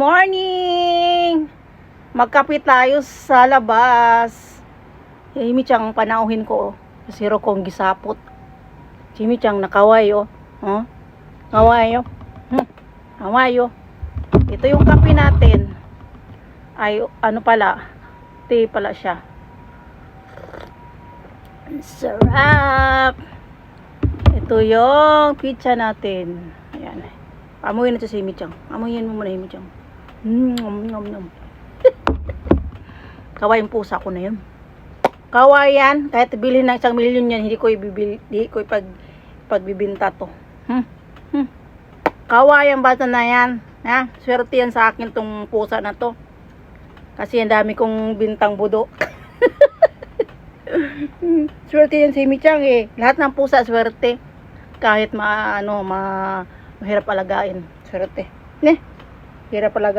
Morning! Magkape tayo sa labas. Himi-chang panauhin ko. Siro kong gisapot. Himi-chang nakaway oh. Oh? Kaway oh. Kaway oh. Ito yung kape natin. Ay ano pala? Tea pala siya. Sarap! Ito yung pizza natin. Ayan. Amuyin na ito si Himi-chang. Amuyin mo muna Himi-chang. Kaway yung pusa ko na yun. Kaway yan. Kahit bilhin ng 1 milyon yan, hindi ko pagbibinta to. Kaway ang bata na yan. Ha? Swerte yan sa akin tong pusa na to. Kasi ang dami kong bintang budo. Swerte yan si Himi-chang eh. Lahat ng pusa swerte. Kahit mahirap alagain. Swerte. Ne? Hirap alaga.